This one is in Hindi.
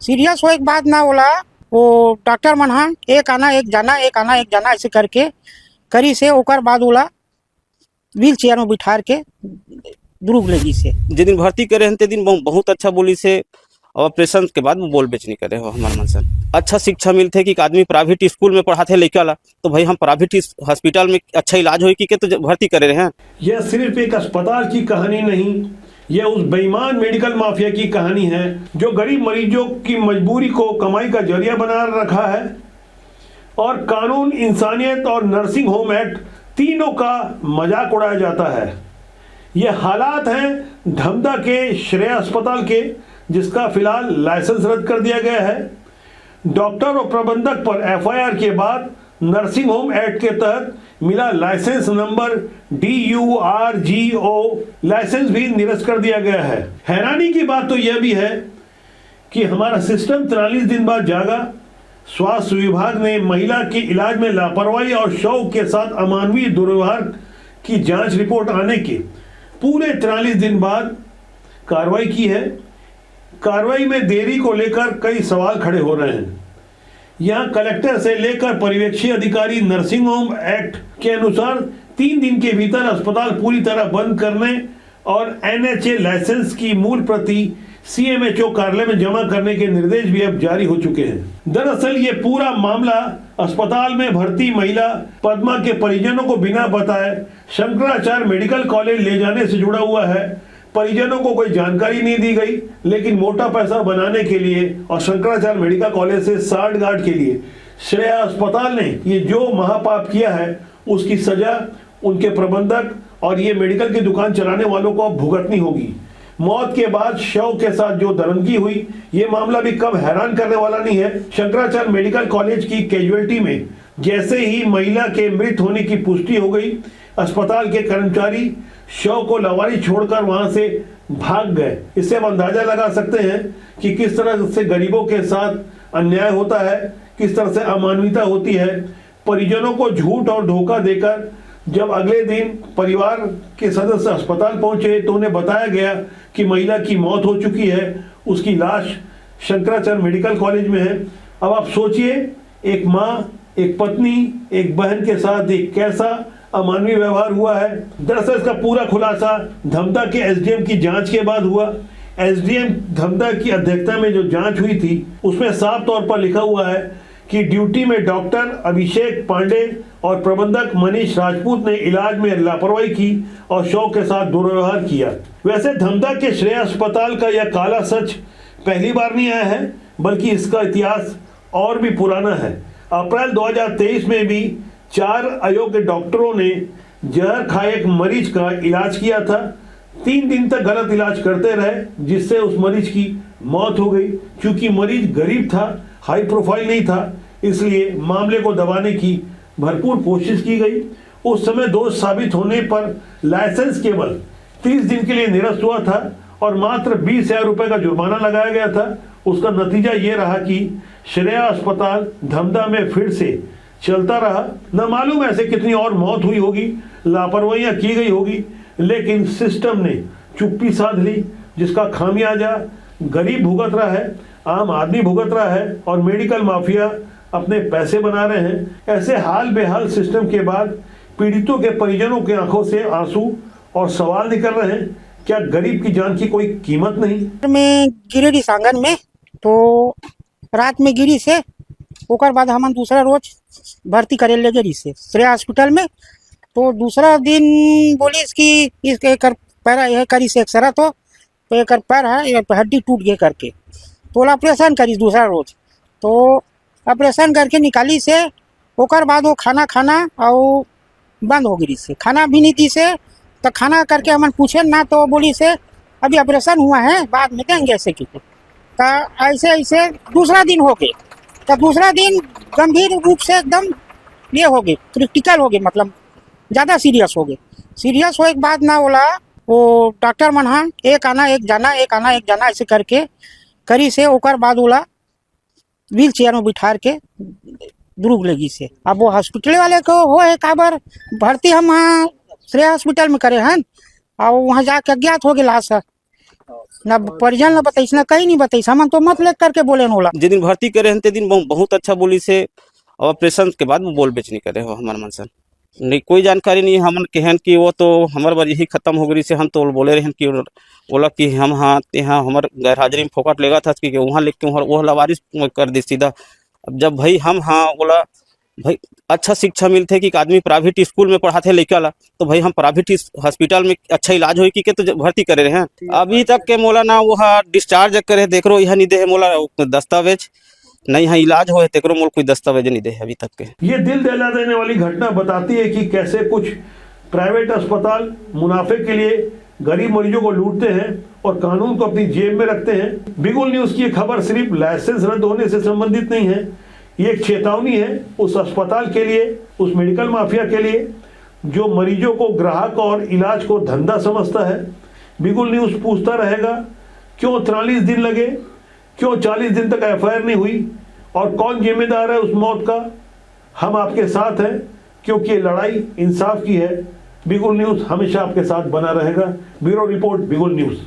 सीरियस हो एक बात ना बोला। वो डॉक्टर मन हा एक आना एक जाना, एक आना एक जाना ऐसे करके करी से ओकर बाद बोला व्हील चेयर में बिठार के दुरुग लगी से। जिस दिन भर्ती करे हैं ते दिन बहुत अच्छा बोली से, और ऑपरेशन के बाद वो बोल बेच नहीं करे हो हमारे मन से। अच्छा शिक्षा मिलते है कि आदमी प्राइवेट स्कूल में पढ़ाते लड़का ला, तो भाई हम प्राइवेट हॉस्पिटल में अच्छा इलाज हो कि तो भर्ती करे रहे हैं। यह सिर्फ एक अस्पताल की कहानी नहीं, यह उस बेईमान मेडिकल माफिया की कहानी है जो गरीब मरीजों की मजबूरी को कमाई का जरिया बना रखा है। और कानून, इंसानियत और नर्सिंग होम एक्ट तीनों का मजाक उड़ाया जाता है। ये हालात हैं धमधा के श्रेया अस्पताल के, जिसका फिलहाल लाइसेंस रद्द कर दिया गया है। डॉक्टर और प्रबंधक पर एफआईआर के बाद नर्सिंग होम एक्ट के तहत मिला लाइसेंस नंबर DURGO लाइसेंस भी निरस्त कर दिया गया है। हैरानी की बात तो यह भी है कि हमारा सिस्टम 43 दिन बाद जागा। स्वास्थ्य विभाग ने महिला के इलाज में लापरवाही और शव के साथ अमानवीय दुर्व्यवहार की जांच रिपोर्ट आने के पूरे 43 दिन बाद कार्रवाई की है। कार्रवाई में देरी को लेकर कई सवाल खड़े हो रहे हैं। यहां कलेक्टर से लेकर पर्यवेक्षी अधिकारी नर्सिंग होम एक्ट के अनुसार 3 दिन के भीतर अस्पताल पूरी तरह बंद करने और NHA लाइसेंस की मूल प्रति CMHO कार्यालय में जमा करने के निर्देश भी अब जारी हो चुके हैं। दरअसल ये पूरा मामला अस्पताल में भर्ती महिला पद्मा के परिजनों को बिना बताए शंकराचार्य मेडिकल कॉलेज ले जाने से जुड़ा हुआ है। परिजनों को कोई जानकारी नहीं दी गई, लेकिन मोटा पैसा बनाने के लिए और शंकराचार्य मेडिकल कॉलेज से साठगांठ के लिए श्रेया अस्पताल ने ये जो महापाप किया है उसकी सजा उनके प्रबंधक और ये मेडिकल की दुकान चलाने वालों को अब भुगतनी होगी। मौत के बाद शव के साथ जो दरंदगी हुई, ये मामला भी कम हैरान करने वाला नहीं है। शंकराचार्य मेडिकल कॉलेज की कैजुअलिटी में जैसे ही महिला के मृत होने की पुष्टि हो गई, अस्पताल के कर्मचारी शव को लवारिश छोड़कर वहां से भाग गए। इससे हम अंदाजा लगा सकते हैं कि किस तरह से गरीबों के साथ अन्याय होता है, किस तरह से अमानवीयता होती है। परिजनों को झूठ और धोखा देकर जब अगले दिन परिवार के सदस्य अस्पताल पहुंचे तो उन्हें बताया गया कि महिला की मौत हो चुकी है, उसकी लाश शंकराचार्य मेडिकल कॉलेज में है। अब आप सोचिए, एक माँ, एक पत्नी, एक बहन के साथ एक कैसा अमानवीय व्यवहार हुआ है। दरअसल इसका पूरा खुलासा धमधा के SDM की जांच के बाद हुआ। SDM धमधा की अध्यक्षता में जो जांच हुई थी उसमें साफ तौर पर लिखा हुआ है कि ड्यूटी में डॉक्टर अभिषेक पांडे और प्रबंधक मनीष राजपूत ने इलाज में लापरवाही की और शव के साथ दुर्व्यवहार किया। वैसे धमधा के श्रेया अस्पताल का यह काला सच पहली बार नहीं आया है, बल्कि इसका इतिहास और भी पुराना है। अप्रैल 2023 में भी 4 अयोग्य डॉक्टरों ने जहर खाए एक मरीज का इलाज किया था। 3 दिन तक गलत इलाज करते रहे, जिससे उस मरीज की मौत हो गई। क्योंकि मरीज गरीब था, हाई प्रोफाइल नहीं था, इसलिए मामले को दबाने की भरपूर कोशिश की गई। उस समय दोष साबित होने पर लाइसेंस केवल 30 दिन के लिए निरस्त हुआ था और मात्र 20,000 रुपए का जुर्माना लगाया गया था। उसका नतीजा ये रहा कि श्रेया अस्पताल धमधा में फिर से चलता रहा। न मालूम ऐसे कितनी और मौत हुई होगी, लापरवाहियां की गई होगी, लेकिन सिस्टम ने चुप्पी साध ली, जिसका खामियाजा गरीब भुगत रहा है, आम आदमी भुगत रहा है और मेडिकल माफिया अपने पैसे बना रहे हैं। ऐसे हाल बेहाल सिस्टम के बाद पीड़ितों के परिजनों के आंखों से आंसू और सवाल निकल रहे हैं, क्या गरीब की जान की कोई कीमत नहीं। मैं गिरी सांगन में तो रात में गिरी से ओकर बाद हम दूसरा रोज भर्ती करे ले गई से श्रेया हॉस्पिटल में। तो दूसरा दिन बोलिस कि इसके कर पैरा यह करी से एक्सरा, तो एक पैर है हड्डी टूट गए करके, तो ऑपरेशन करी दूसरा रोज। तो ऑपरेशन करके निकाली से ओकर बाद वो खाना खाना और बंद हो गई से, खाना भी नहीं दी से। तो खाना करके हम पूछे ना, तो बोली से अभी ऑपरेशन हुआ है, बाद में देंगे ऐसे की। तो ऐसे ऐसे दूसरा दिन हो गए। तो दूसरा दिन गंभीर रूप से एकदम ये हो गए, क्रिटिकल हो गए, मतलब ज़्यादा सीरियस हो गए। सीरियस हो एक बात ना बोला। वो डॉक्टर मन हा एक आना एक जाना, एक आना एक जाना ऐसे करके करी से ओकर बाद बोला व्हील चेयर में बिठार के दुरुग लगी से। अब वो हॉस्पिटल वाले को हो है काबर भर्ती हम वहाँ श्रेया हॉस्पिटल में करे हैं, और वहाँ जाके अज्ञात हो गया लाश। ना परिजन ना बताइस ना कहीं नहीं बताइस, हमन तो मत लेख करके बोले नोला। जे दिन भर्ती करे हन ते दिन बहुत अच्छा बोली से और ऑपरेशन के बाद वो बोल बेच नहीं करे हो हमार मनसन नहीं कोई जानकारी नहीं हमन केहन कि वो तो हमार बार यही खत्म हो गई से हम तो बोले रहन कि बोला कि हम हाँ यहाँ हमार गैर हाजिरी में फोकट लेगा था कि वहाँ लिख के वो लवारिस कर दी सीधा। अब जब भाई हम हाँ बोला भाई अच्छा शिक्षा मिलते कि आदमी प्राइवेट स्कूल में पढ़ाते लड़का ला तो भाई हम प्राइवेट हॉस्पिटल में अच्छा इलाज हो कि तो भर्ती करे रहे हैं अभी तक के मोला ना वो डिस्चार्ज करे देख रो यह नहीं दे मोला दस्तावेज नहीं हाँ इलाज हो तेकरो मोल कोई दस्तावेज नहीं दे अभी तक के। ये दिल दहला देने वाली घटना बताती है कि कैसे कुछ प्राइवेट अस्पताल मुनाफे के लिए गरीब मरीजों को लूटते हैं और कानून को अपनी जेब में रखते हैं। बिगुल न्यूज़ की खबर सिर्फ लाइसेंस रद्द होने से संबंधित नहीं है, ये एक चेतावनी है उस अस्पताल के लिए, उस मेडिकल माफिया के लिए जो मरीजों को ग्राहक और इलाज को धंधा समझता है। बिगुल न्यूज़ पूछता रहेगा क्यों 43 दिन लगे, क्यों 40 दिन तक एफआईआर नहीं हुई और कौन जिम्मेदार है उस मौत का। हम आपके साथ हैं क्योंकि ये लड़ाई इंसाफ की है। बिगुल न्यूज़ हमेशा आपके साथ बना रहेगा। ब्यूरो रिपोर्ट, बिगुल न्यूज़।